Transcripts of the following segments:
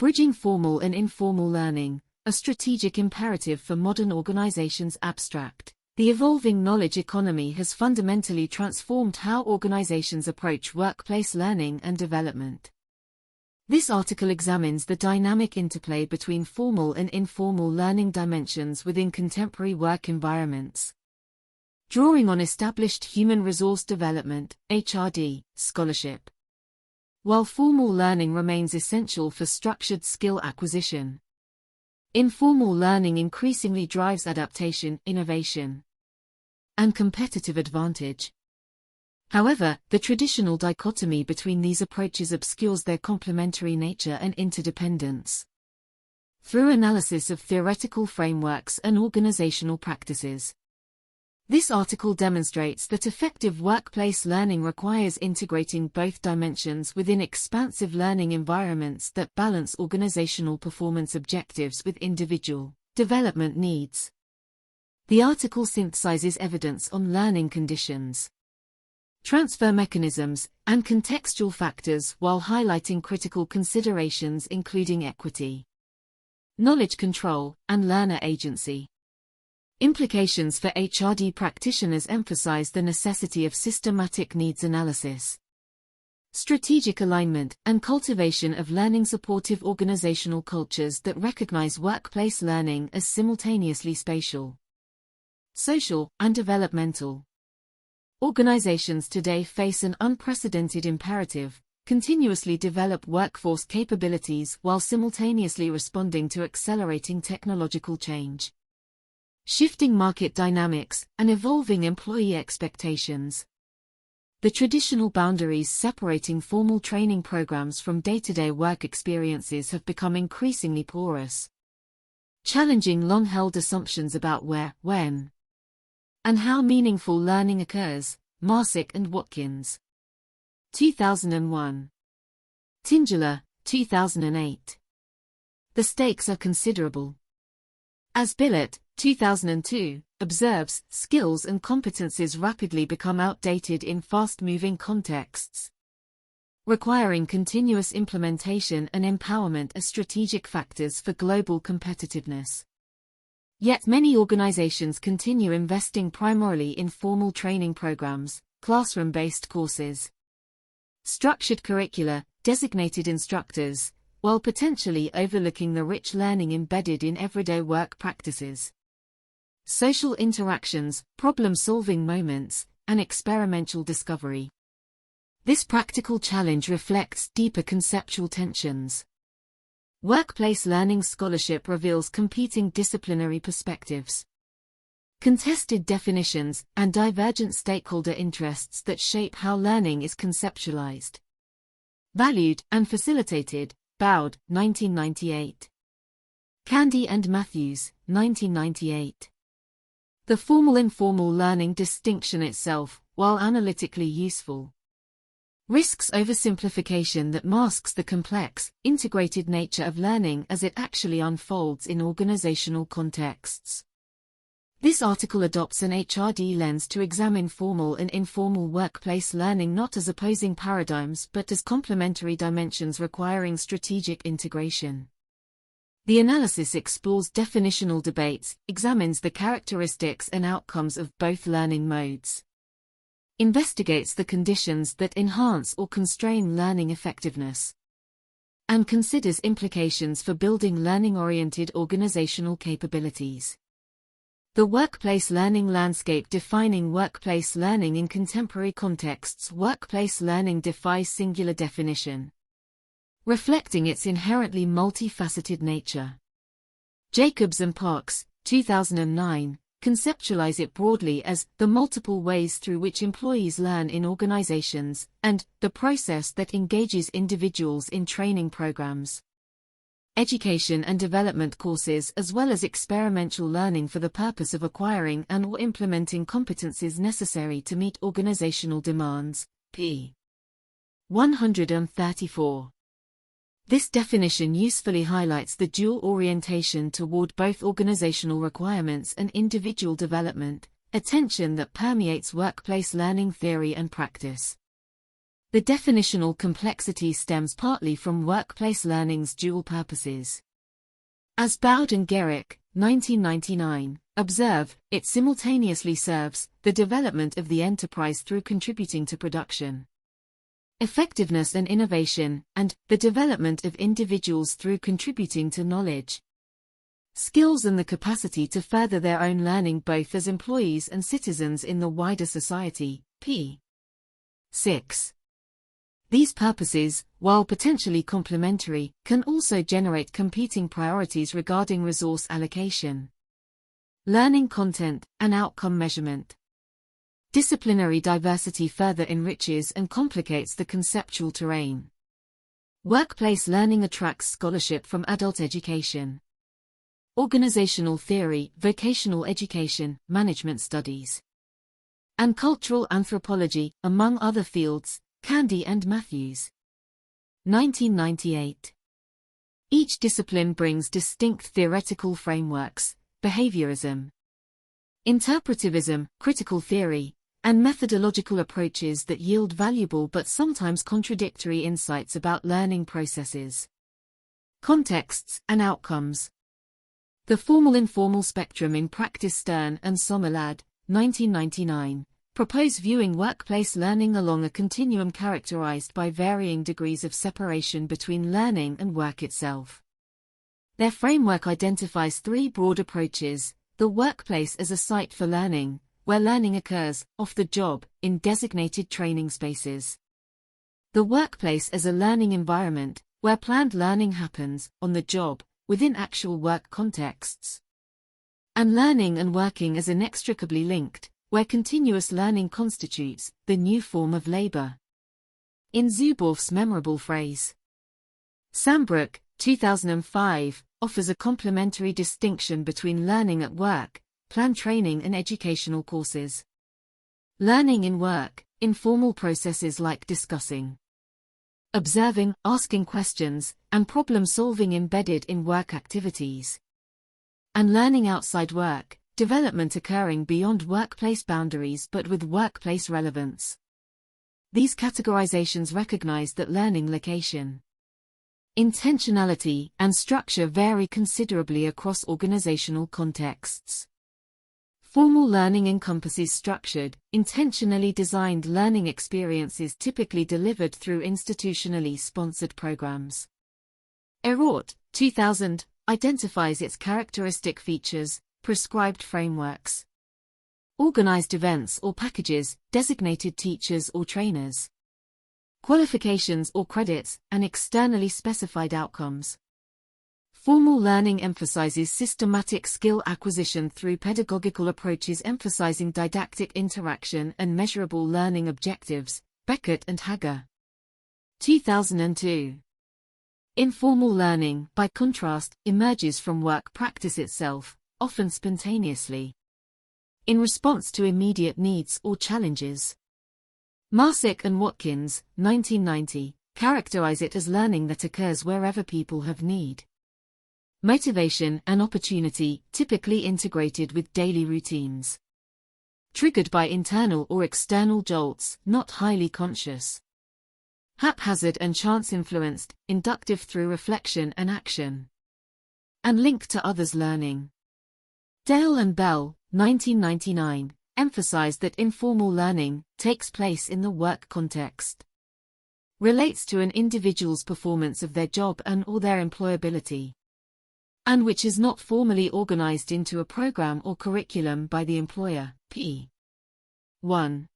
Bridging formal and informal learning, a strategic imperative for modern organizations. Abstract. The evolving knowledge economy has fundamentally transformed how organizations approach workplace learning and development. This article examines the dynamic interplay between formal and informal learning dimensions within contemporary work environments. Drawing on established human resource development (HRD) scholarship. While formal learning remains essential for structured skill acquisition, informal learning increasingly drives adaptation, innovation, and competitive advantage. However, the traditional dichotomy between these approaches obscures their complementary nature and interdependence. Through analysis of theoretical frameworks and organizational practices, this article demonstrates that effective workplace learning requires integrating both dimensions within expansive learning environments that balance organizational performance objectives with individual development needs. The article synthesizes evidence on learning conditions, transfer mechanisms, and contextual factors while highlighting critical considerations including equity, knowledge control, and learner agency. Implications for HRD practitioners emphasize the necessity of systematic needs analysis, strategic alignment, and cultivation of learning-supportive organizational cultures that recognize workplace learning as simultaneously spatial, social, and developmental. Organizations today face an unprecedented imperative: continuously develop workforce capabilities while simultaneously responding to accelerating technological change, shifting market dynamics, and evolving employee expectations. The traditional boundaries separating formal training programs from day-to-day work experiences have become increasingly porous, challenging long-held assumptions about where, when, and how meaningful learning occurs. Marsick and Watkins. 2001. Tingela, 2008. The stakes are considerable. As Billett, 2002, observes, skills and competencies rapidly become outdated in fast-moving contexts, requiring continuous implementation and empowerment as strategic factors for global competitiveness. Yet many organizations continue investing primarily in formal training programs, classroom-based courses, structured curricula, designated instructors, while potentially overlooking the rich learning embedded in everyday work practices, social interactions, problem-solving moments, and experimental discovery. This practical challenge reflects deeper conceptual tensions. Workplace learning scholarship reveals competing disciplinary perspectives, contested definitions, and divergent stakeholder interests that shape how learning is conceptualized, valued, and facilitated. Bowd, 1998. Candy and Matthews, 1998. The formal-informal learning distinction itself, while analytically useful, risks oversimplification that masks the complex, integrated nature of learning as it actually unfolds in organizational contexts. This article adopts an HRD lens to examine formal and informal workplace learning not as opposing paradigms but as complementary dimensions requiring strategic integration. The analysis explores definitional debates, examines the characteristics and outcomes of both learning modes, investigates the conditions that enhance or constrain learning effectiveness, and considers implications for building learning-oriented organizational capabilities. The workplace learning landscape. Defining workplace learning in contemporary contexts. Workplace learning defies singular definition, reflecting its inherently multifaceted nature. Jacobs and Parks, 2009, conceptualize it broadly as the multiple ways through which employees learn in organizations, and the process that engages individuals in training programs, education and development courses, as well as experiential learning for the purpose of acquiring and/or implementing competencies necessary to meet organizational demands. p. 134. This definition usefully highlights the dual orientation toward both organizational requirements and individual development, a tension that permeates workplace learning theory and practice. The definitional complexity stems partly from workplace learning's dual purposes. As Bowd and Gerrick, 1999, observe, it simultaneously serves the development of the enterprise through contributing to production, effectiveness and innovation, and the development of individuals through contributing to knowledge, skills and the capacity to further their own learning both as employees and citizens in the wider society. p. 6. These purposes, while potentially complementary, can also generate competing priorities regarding resource allocation, learning content, and outcome measurement. Disciplinary diversity further enriches and complicates the conceptual terrain. Workplace learning attracts scholarship from adult education, organizational theory, vocational education, management studies, and cultural anthropology, among other fields. Candy and Matthews. 1998. Each discipline brings distinct theoretical frameworks: behaviorism, interpretivism, critical theory, and methodological approaches that yield valuable but sometimes contradictory insights about learning processes, contexts, and outcomes. The Formal-Informal Spectrum in Practice. Stern and Sommerlad, 1999. Propose viewing workplace learning along a continuum characterized by varying degrees of separation between learning and work itself. Their framework identifies three broad approaches: the workplace as a site for learning, where learning occurs, off the job, in designated training spaces; the workplace as a learning environment, where planned learning happens, on the job, within actual work contexts; and learning and working as inextricably linked, where continuous learning constitutes the new form of labor. In Zuboff's memorable phrase, Sambrook, 2005, offers a complementary distinction between learning at work, planned training and educational courses. Learning in work, informal processes like discussing, observing, asking questions, and problem-solving embedded in work activities. And learning outside work, development occurring beyond workplace boundaries but with workplace relevance. These categorizations recognize that learning location, intentionality, and structure vary considerably across organizational contexts. Formal learning encompasses structured, intentionally designed learning experiences typically delivered through institutionally sponsored programs. Erort, 2000, identifies its characteristic features, prescribed frameworks, organized events or packages, designated teachers or trainers, qualifications or credits, and externally specified outcomes. Formal learning emphasizes systematic skill acquisition through pedagogical approaches emphasizing didactic interaction and measurable learning objectives. Beckett and Hager. 2002. Informal learning, by contrast, emerges from work practice itself, often spontaneously, in response to immediate needs or challenges. Marsick and Watkins, 1990, characterize it as learning that occurs wherever people have need, motivation, and opportunity, typically integrated with daily routines, triggered by internal or external jolts, not highly conscious, haphazard and chance-influenced, inductive through reflection and action, and linked to others' learning. Dale and Bell, 1999, emphasize that informal learning takes place in the work context, relates to an individual's performance of their job and/or their employability, and which is not formally organized into a program or curriculum by the employer. p. 1.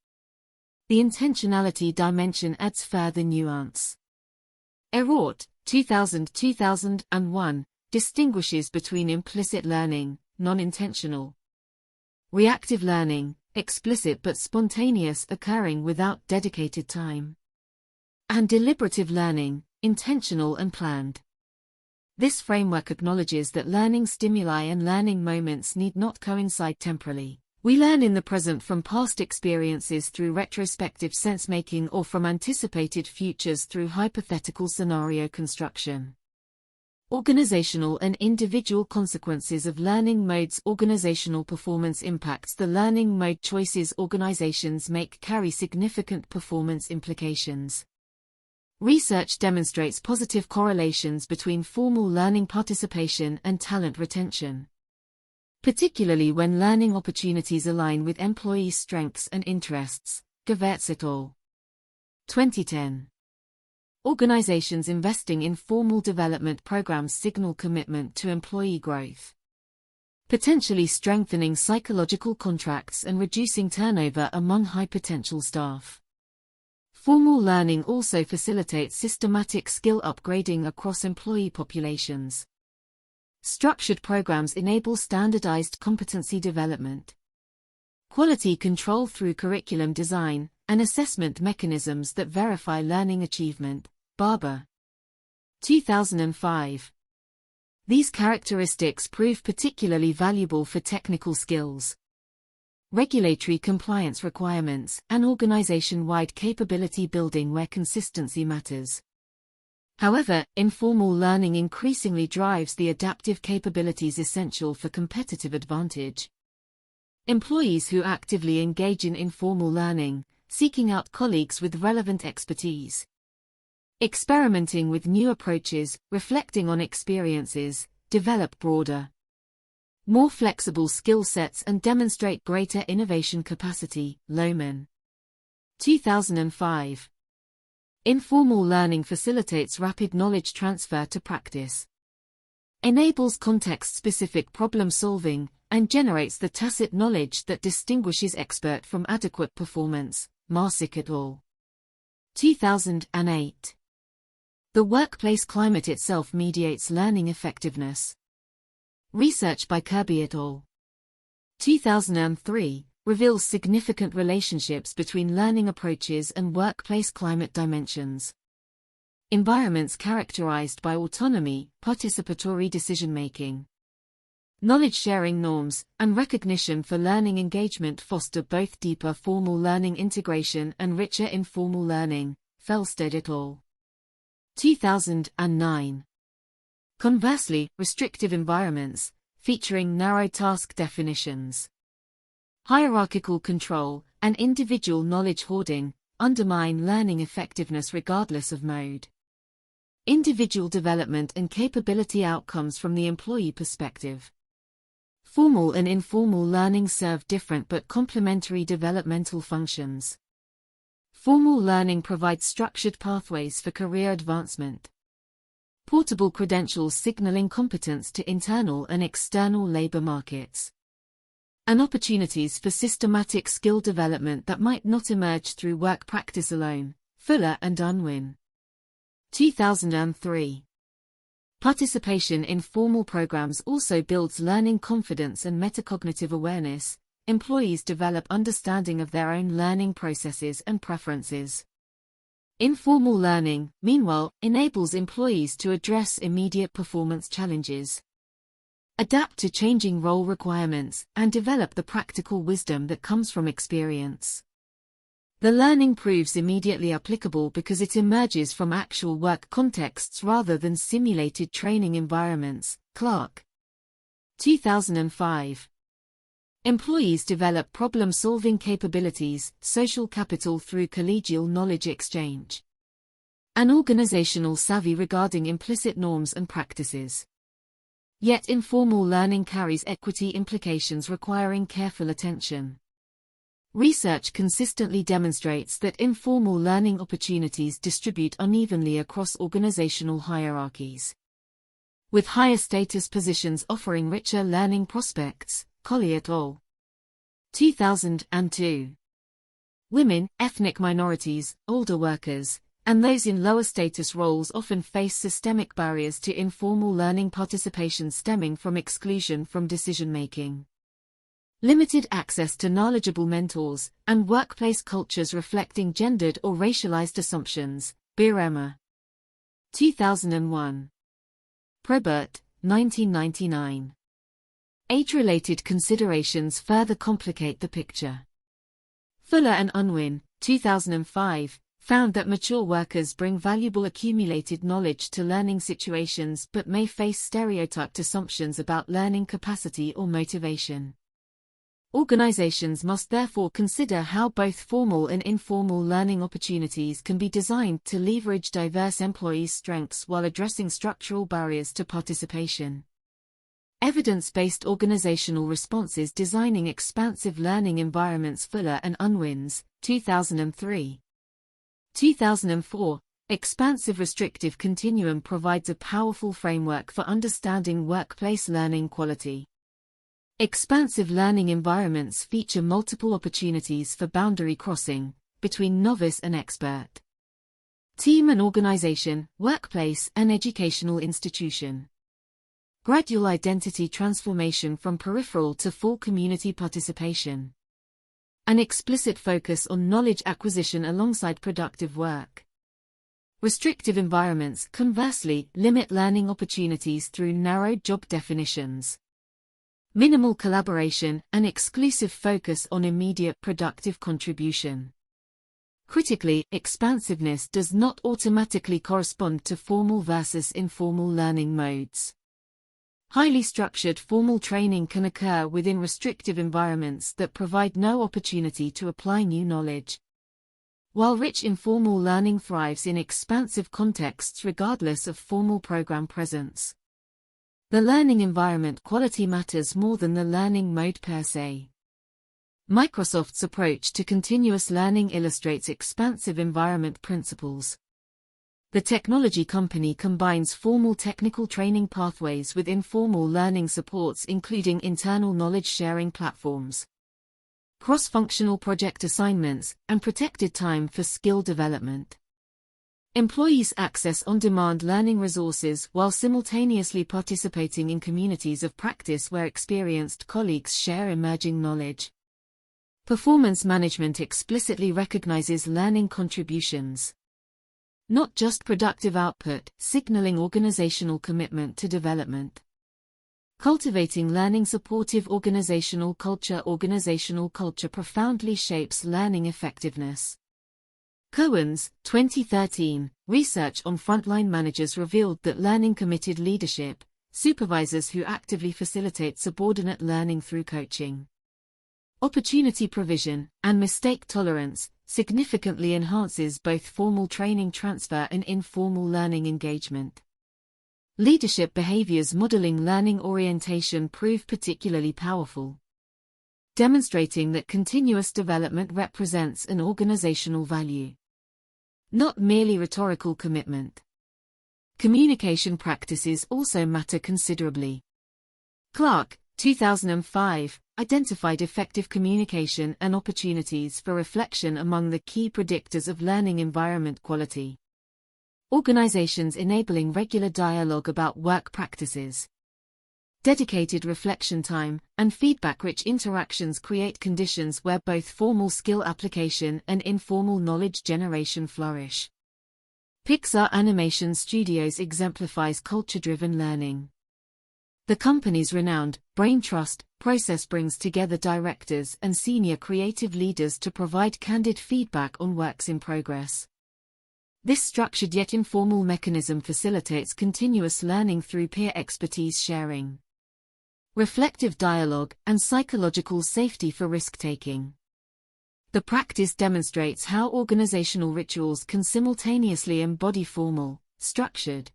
The intentionality dimension adds further nuance. Erort, 2000-2001, distinguishes between implicit learning, non-intentional, reactive learning, explicit but spontaneous, occurring without dedicated time, and deliberative learning, intentional and planned. This framework acknowledges that learning stimuli and learning moments need not coincide temporally. We learn in the present from past experiences through retrospective sense-making or from anticipated futures through hypothetical scenario construction. Organizational and individual consequences of learning modes. Organizational performance impacts. The learning mode choices organizations make carry significant performance implications. Research demonstrates positive correlations between formal learning participation and talent retention, particularly when learning opportunities align with employee strengths and interests. Gewertz et al. 2010. Organizations investing in formal development programs signal commitment to employee growth, potentially strengthening psychological contracts and reducing turnover among high-potential staff. Formal learning also facilitates systematic skill upgrading across employee populations. Structured programs enable standardized competency development, quality control through curriculum design, and assessment mechanisms that verify learning achievement. Barber. 2005. These characteristics prove particularly valuable for technical skills, regulatory compliance requirements, and organization-wide capability building where consistency matters. However, informal learning increasingly drives the adaptive capabilities essential for competitive advantage. Employees who actively engage in informal learning, seeking out colleagues with relevant expertise, experimenting with new approaches, reflecting on experiences, develop broader, more flexible skill sets and demonstrate greater innovation capacity. Lohman. 2005. Informal learning facilitates rapid knowledge transfer to practice, enables context-specific problem-solving, and generates the tacit knowledge that distinguishes expert from adequate performance. Marsick et al. 2008. The workplace climate itself mediates learning effectiveness. Research by Kirby et al. 2003 reveals significant relationships between learning approaches and workplace climate dimensions. Environments characterized by autonomy, participatory decision-making, knowledge-sharing norms, and recognition for learning engagement foster both deeper formal learning integration and richer informal learning. Felsted et al. 2009. Conversely, restrictive environments, featuring narrow task definitions, hierarchical control, and individual knowledge hoarding, undermine learning effectiveness regardless of mode. Individual development and capability outcomes from the employee perspective. Formal and informal learning serve different but complementary developmental functions. Formal learning provides structured pathways for career advancement, portable credentials signaling competence to internal and external labor markets, and opportunities for systematic skill development that might not emerge through work practice alone. Fuller and Unwin. 2003. Participation in formal programs also builds learning confidence and metacognitive awareness. Employees develop understanding of their own learning processes and preferences. Informal learning, meanwhile, enables employees to address immediate performance challenges, adapt to changing role requirements, and develop the practical wisdom that comes from experience. The learning proves immediately applicable because it emerges from actual work contexts rather than simulated training environments. Clark. 2005. Employees develop problem-solving capabilities, social capital through collegial knowledge exchange, and organizational savvy regarding implicit norms and practices. Yet informal learning carries equity implications requiring careful attention. Research consistently demonstrates that informal learning opportunities distribute unevenly across organizational hierarchies, with higher status positions offering richer learning prospects. Colley et al. 2002. Women, ethnic minorities, older workers, and those in lower status roles often face systemic barriers to informal learning participation stemming from exclusion from decision-making, limited access to knowledgeable mentors, and workplace cultures reflecting gendered or racialized assumptions. Birema. 2001. Probert, 1999. Age-related considerations further complicate the picture. Fuller and Unwin, 2005, found that mature workers bring valuable accumulated knowledge to learning situations but may face stereotyped assumptions about learning capacity or motivation. Organizations must therefore consider how both formal and informal learning opportunities can be designed to leverage diverse employees' strengths while addressing structural barriers to participation. Evidence-based organizational responses designing expansive learning environments. Fuller and Unwins, 2003. 2004, Expansive Restrictive Continuum provides a powerful framework for understanding workplace learning quality. Expansive learning environments feature multiple opportunities for boundary crossing between novice and expert. Team and organization, workplace and educational institution. Gradual identity transformation from peripheral to full community participation. An explicit focus on knowledge acquisition alongside productive work. Restrictive environments, conversely, limit learning opportunities through narrowed job definitions. Minimal collaboration, an exclusive focus on immediate productive contribution. Critically, expansiveness does not automatically correspond to formal versus informal learning modes. Highly structured formal training can occur within restrictive environments that provide no opportunity to apply new knowledge. While rich informal learning thrives in expansive contexts regardless of formal program presence. The learning environment quality matters more than the learning mode per se. Microsoft's approach to continuous learning illustrates expansive environment principles. The technology company combines formal technical training pathways with informal learning supports, including internal knowledge-sharing platforms, cross-functional project assignments, and protected time for skill development. Employees access on-demand learning resources while simultaneously participating in communities of practice where experienced colleagues share emerging knowledge. Performance management explicitly recognizes learning contributions, not just productive output, signaling organizational commitment to development. Cultivating learning supportive organizational culture. Organizational culture profoundly shapes learning effectiveness. Cohen's 2013 research on frontline managers revealed that learning-committed leadership, supervisors who actively facilitate subordinate learning through coaching, opportunity provision, and mistake tolerance, significantly enhances both formal training transfer and informal learning engagement. Leadership behaviors modeling learning orientation prove particularly powerful, demonstrating that continuous development represents an organizational value, not merely rhetorical commitment. Communication practices also matter considerably. Clark, 2005, identified effective communication and opportunities for reflection among the key predictors of learning environment quality. Organizations enabling regular dialogue about work practices, dedicated reflection time, and feedback-rich interactions create conditions where both formal skill application and informal knowledge generation flourish. Pixar Animation Studios exemplifies culture-driven learning. The company's renowned Brain Trust process brings together directors and senior creative leaders to provide candid feedback on works in progress. This structured yet informal mechanism facilitates continuous learning through peer expertise sharing, reflective dialogue, and psychological safety for risk-taking. The practice demonstrates how organizational rituals can simultaneously embody formal, structured,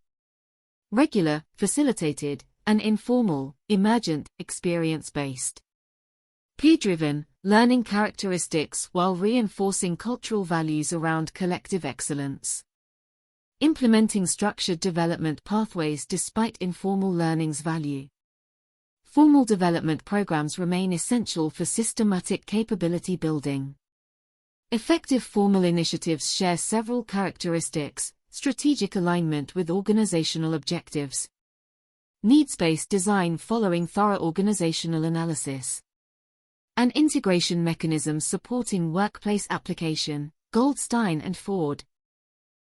regular, facilitated, and informal, emergent, experience-based, peer-driven learning characteristics while reinforcing cultural values around collective excellence. Implementing structured development pathways despite informal learning's value. Formal development programs remain essential for systematic capability building. Effective formal initiatives share several characteristics: strategic alignment with organizational objectives, needs-based design following thorough organizational analysis, an integration mechanism supporting workplace application. Goldstein and Ford,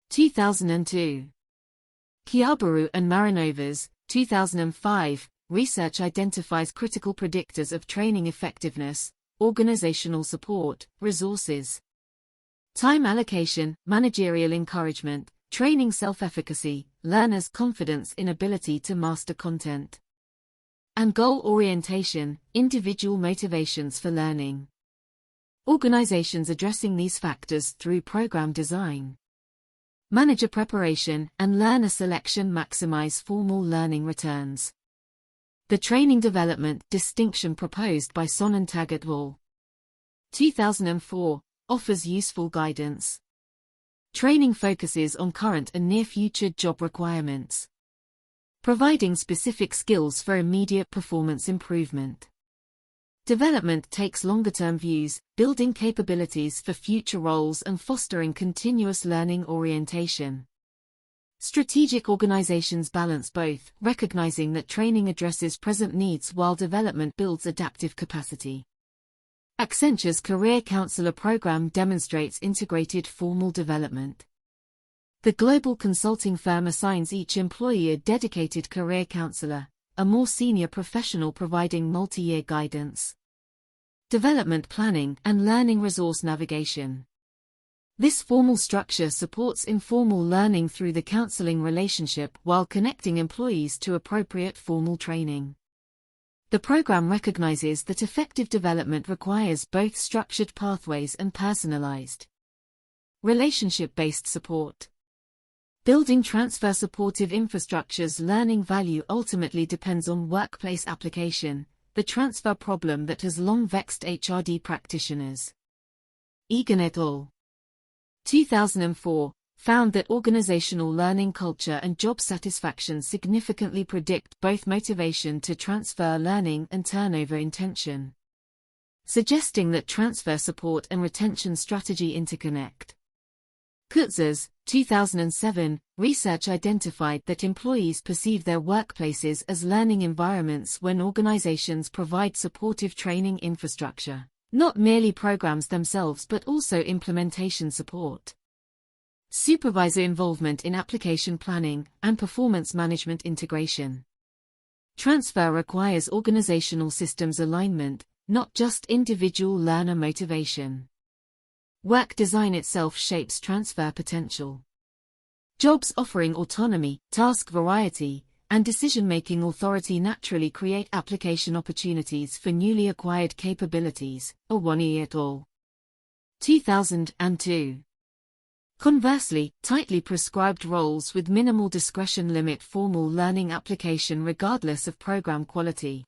2002. Chiabaru and Marinovas, 2005. Research identifies critical predictors of training effectiveness, organizational support, resources, time allocation, managerial encouragement, training self-efficacy, learners' confidence in ability to master content. And goal orientation, individual motivations for learning. Organizations addressing these factors through program design, manager preparation, and learner selection maximize formal learning returns. The training development distinction proposed by Sonnentag et al. 2004 offers useful guidance. Training focuses on current and near-future job requirements, providing specific skills for immediate performance improvement. Development takes longer-term views, building capabilities for future roles and fostering continuous learning orientation. Strategic organizations balance both, recognizing that training addresses present needs while development builds adaptive capacity. Accenture's Career Counselor program demonstrates integrated formal development. The global consulting firm assigns each employee a dedicated career counselor, a more senior professional providing multi-year guidance, development planning, and learning resource navigation. This formal structure supports informal learning through the counseling relationship while connecting employees to appropriate formal training. The program recognizes that effective development requires both structured pathways and personalized, relationship-based support. Building transfer supportive infrastructures. Learning value ultimately depends on workplace application, the transfer problem that has long vexed HRD practitioners. Egan et al. 2004 found that organizational learning culture and job satisfaction significantly predict both motivation to transfer learning and turnover intention, suggesting that transfer support and retention strategy interconnect. Kutzer's 2007 research identified that employees perceive their workplaces as learning environments when organizations provide supportive training infrastructure, not merely programs themselves but also implementation support, supervisor involvement in application planning, and performance management integration. Transfer requires organizational systems alignment, not just individual learner motivation. Work design itself shapes transfer potential. Jobs offering autonomy, task variety, and decision-making authority naturally create application opportunities for newly acquired capabilities. Owani et al. 2002. Conversely, tightly prescribed roles with minimal discretion limit formal learning application regardless of program quality,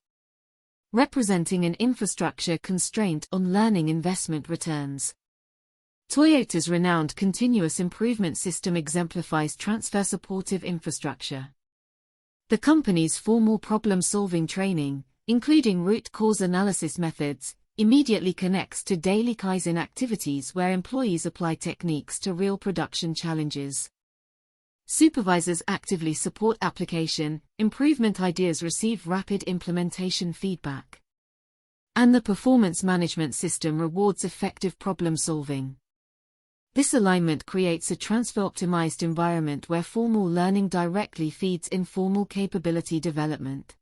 representing an infrastructure constraint on learning investment returns. Toyota's renowned continuous improvement system exemplifies transfer supportive infrastructure. The company's formal problem-solving training, including root cause analysis methods, immediately connects to daily Kaizen activities where employees apply techniques to real production challenges. Supervisors actively support application, improvement ideas receive rapid implementation feedback. And the performance management system rewards effective problem-solving. This alignment creates a transfer-optimized environment where formal learning directly feeds informal capability development.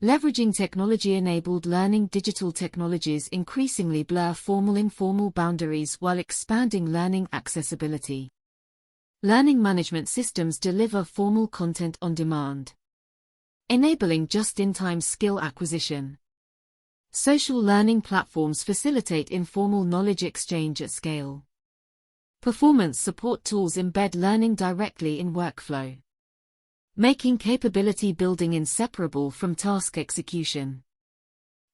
Leveraging technology-enabled learning. Digital technologies increasingly blur formal-informal boundaries while expanding learning accessibility. Learning management systems deliver formal content on demand, enabling just-in-time skill acquisition. Social learning platforms facilitate informal knowledge exchange at scale. Performance support tools embed learning directly in workflow, making capability building inseparable from task execution.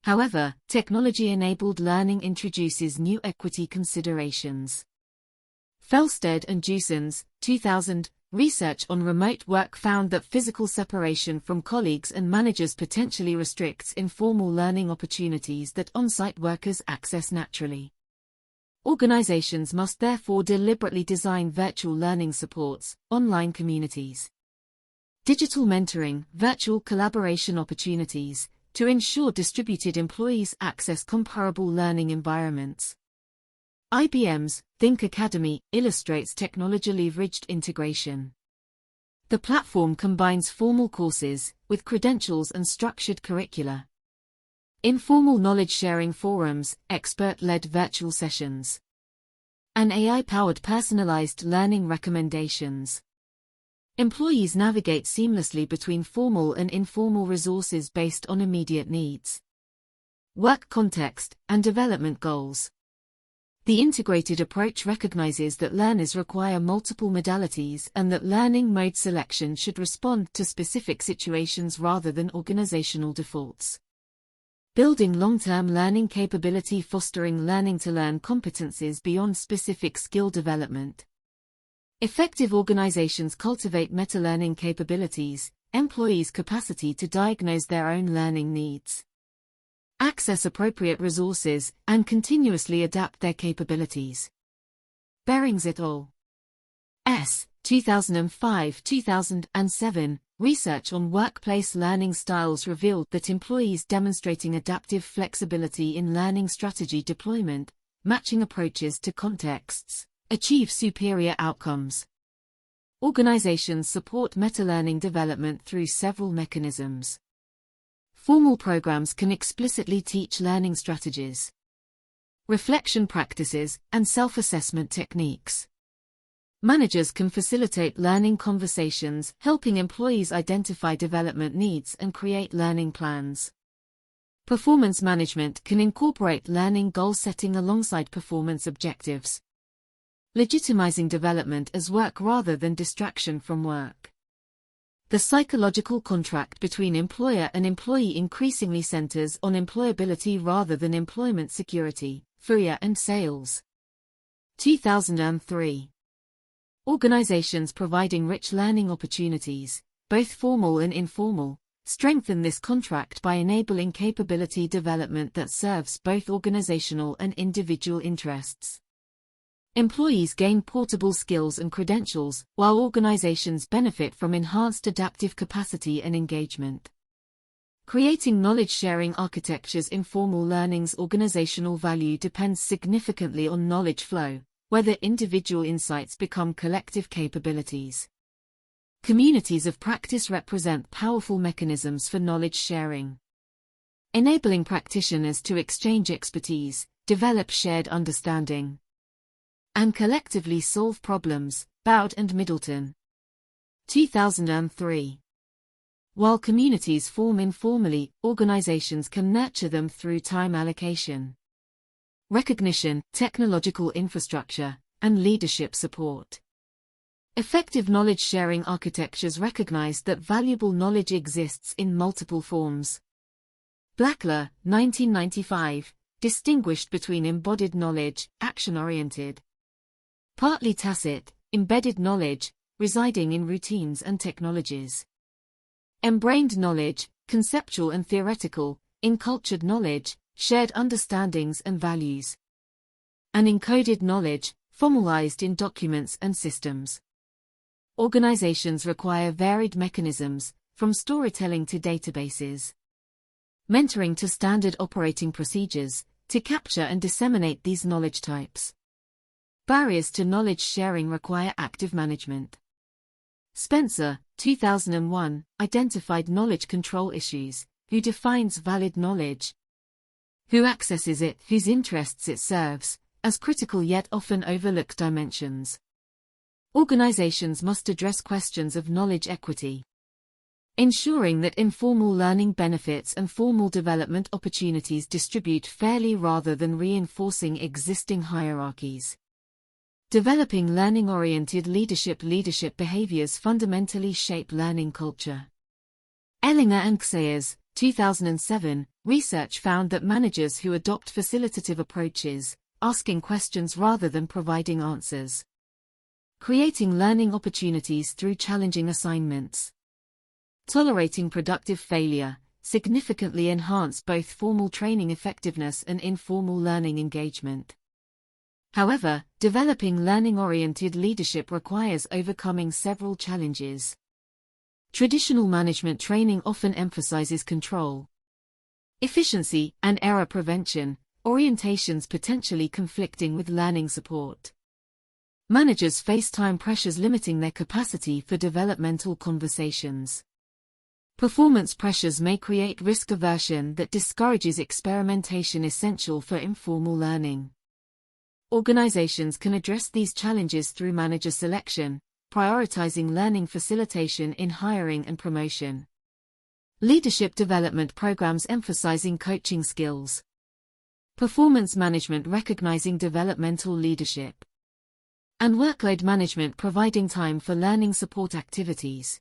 However, technology-enabled learning introduces new equity considerations. Felsted and Jusens, 2000, research on remote work found that physical separation from colleagues and managers potentially restricts informal learning opportunities that on-site workers access naturally. Organizations must therefore deliberately design virtual learning supports, online communities, digital mentoring, virtual collaboration opportunities, to ensure distributed employees access comparable learning environments. IBM's Think Academy illustrates technology-leveraged integration. The platform combines formal courses with credentials and structured curricula, informal knowledge-sharing forums, expert-led virtual sessions, and AI-powered personalized learning recommendations. Employees navigate seamlessly between formal and informal resources based on immediate needs, work context, and development goals. The integrated approach recognizes that learners require multiple modalities and that learning mode selection should respond to specific situations rather than organizational defaults. Building long-term learning capability, fostering learning-to-learn competencies beyond specific skill development. Effective organizations cultivate meta-learning capabilities, employees' capacity to diagnose their own learning needs, access appropriate resources, and continuously adapt their capabilities. Behrings et al. 2005-2007, research on workplace learning styles revealed that employees demonstrating adaptive flexibility in learning strategy deployment, matching approaches to contexts, achieve superior outcomes. Organizations support meta-learning development through several mechanisms. Formal programs can explicitly teach learning strategies, reflection practices, and self-assessment techniques. Managers can facilitate learning conversations, helping employees identify development needs and create learning plans. Performance management can incorporate learning goal setting alongside performance objectives, legitimizing development as work rather than distraction from work. The psychological contract between employer and employee increasingly centers on employability rather than employment security. Fourier and Sales. 2003. Organizations providing rich learning opportunities, both formal and informal, strengthen this contract by enabling capability development that serves both organizational and individual interests. Employees gain portable skills and credentials, while organizations benefit from enhanced adaptive capacity and engagement. Creating knowledge-sharing architectures. Informal learning's organizational value depends significantly on knowledge flow, whether individual insights become collective capabilities. Communities of practice represent powerful mechanisms for knowledge sharing, enabling practitioners to exchange expertise, develop shared understanding, and collectively solve problems. Bowd and Middleton. 2003. While communities form informally, organizations can nurture them through time allocation, recognition, technological infrastructure, and leadership support. Effective knowledge-sharing architectures recognize that valuable knowledge exists in multiple forms. Blackler, 1995, distinguished between embodied knowledge, action-oriented, partly tacit, embedded knowledge, residing in routines and technologies. Embrained knowledge, conceptual and theoretical, encultured knowledge, shared understandings and values. And encoded knowledge, formalized in documents and systems. Organizations require varied mechanisms, from storytelling to databases, mentoring to standard operating procedures, to capture and disseminate these knowledge types. Barriers to knowledge sharing require active management. Spencer, 2001, identified knowledge control issues: who defines valid knowledge, who accesses it, whose interests it serves, as critical yet often overlooked dimensions. Organizations must address questions of knowledge equity, ensuring that informal learning benefits and formal development opportunities distribute fairly rather than reinforcing existing hierarchies. Developing learning-oriented leadership. Leadership behaviors fundamentally shape learning culture. Ellinger and Xayers, 2007, research found that managers who adopt facilitative approaches, asking questions rather than providing answers, creating learning opportunities through challenging assignments, tolerating productive failure, significantly enhance both formal training effectiveness and informal learning engagement. However, developing learning-oriented leadership requires overcoming several challenges. Traditional management training often emphasizes control, efficiency, and error prevention, orientations potentially conflicting with learning support. Managers face time pressures limiting their capacity for developmental conversations. Performance pressures may create risk aversion that discourages experimentation essential for informal learning. Organizations can address these challenges through manager selection, prioritizing learning facilitation in hiring and promotion. Leadership development programs emphasizing coaching skills. Performance management recognizing developmental leadership. And workload management providing time for learning support activities.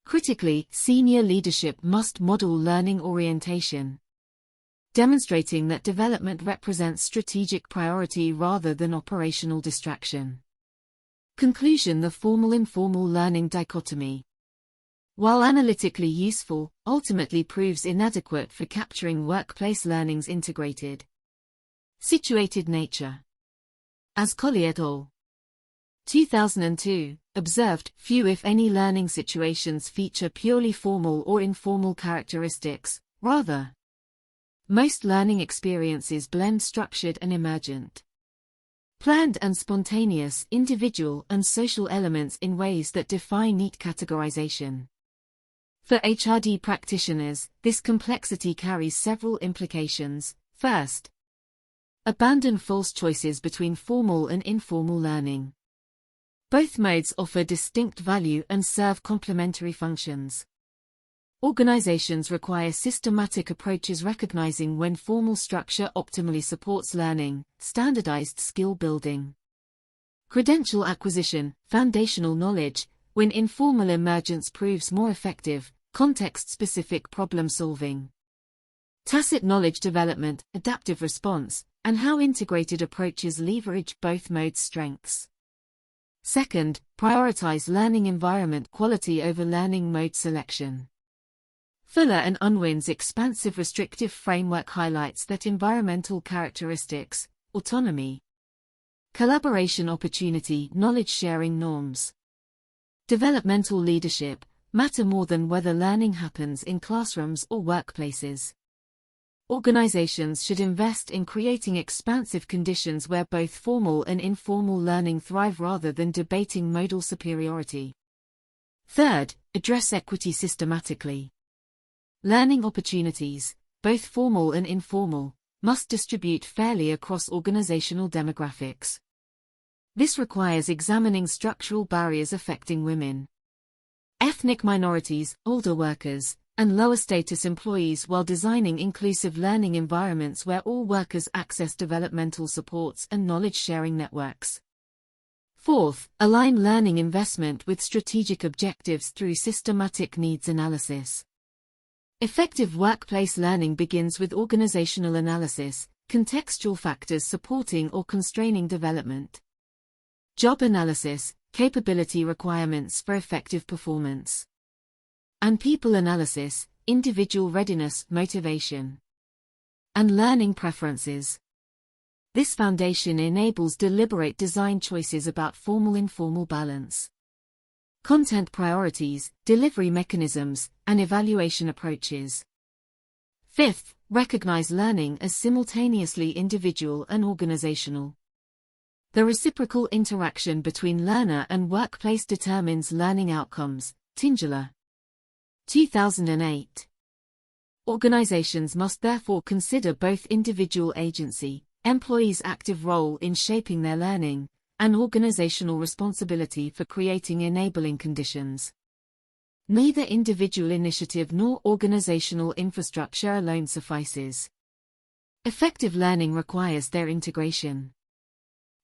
Critically, senior leadership must model learning orientation, demonstrating that development represents strategic priority rather than operational distraction. Conclusion: the formal-informal learning dichotomy, while analytically useful, ultimately proves inadequate for capturing workplace learning's integrated, situated nature. As Collier et al. 2002, observed, few if any learning situations feature purely formal or informal characteristics, rather, most learning experiences blend structured and emergent, planned and spontaneous, individual and social elements in ways that defy neat categorization. For HRD practitioners, this complexity carries several implications. First, abandon false choices between formal and informal learning. Both modes offer distinct value and serve complementary functions. Organizations require systematic approaches recognizing when formal structure optimally supports learning, standardized skill building, credential acquisition, foundational knowledge, when informal emergence proves more effective, context-specific problem solving, tacit knowledge development, adaptive response, and how integrated approaches leverage both modes' strengths. Second, prioritize learning environment quality over learning mode selection. Fuller and Unwin's expansive restrictive framework highlights that environmental characteristics, autonomy, collaboration opportunity, knowledge-sharing norms, developmental leadership, matter more than whether learning happens in classrooms or workplaces. Organizations should invest in creating expansive conditions where both formal and informal learning thrive rather than debating modal superiority. Third, address equity systematically. Learning opportunities, both formal and informal, must distribute fairly across organizational demographics. This requires examining structural barriers affecting women, ethnic minorities, older workers, and lower-status employees while designing inclusive learning environments where all workers access developmental supports and knowledge-sharing networks. Fourth, align learning investment with strategic objectives through systematic needs analysis. Effective workplace learning begins with organizational analysis, contextual factors supporting or constraining development, job analysis, capability requirements for effective performance, and people analysis, individual readiness, motivation, and learning preferences. This foundation enables deliberate design choices about formal-informal balance, content priorities, delivery mechanisms, and evaluation approaches. Fifth, recognize learning as simultaneously individual and organizational. The reciprocal interaction between learner and workplace determines learning outcomes. Tingler, 2008. Organizations must therefore consider both individual agency, employees' active role in shaping their learning, and organizational responsibility for creating enabling conditions. Neither individual initiative nor organizational infrastructure alone suffices. Effective learning requires their integration.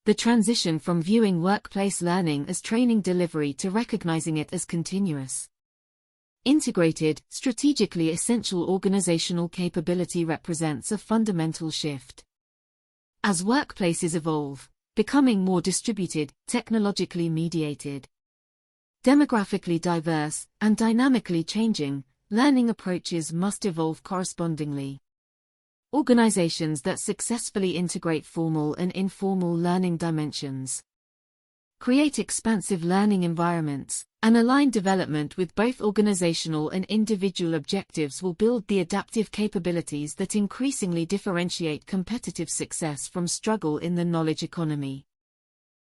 The transition from viewing workplace learning as training delivery to recognizing it as continuous, integrated, strategically essential organizational capability represents a fundamental shift. As workplaces evolve, becoming more distributed, technologically mediated, demographically diverse, and dynamically changing, learning approaches must evolve correspondingly. Organizations that successfully integrate formal and informal learning dimensions, create expansive learning environments, and align development with both organizational and individual objectives will build the adaptive capabilities that increasingly differentiate competitive success from struggle in the knowledge economy.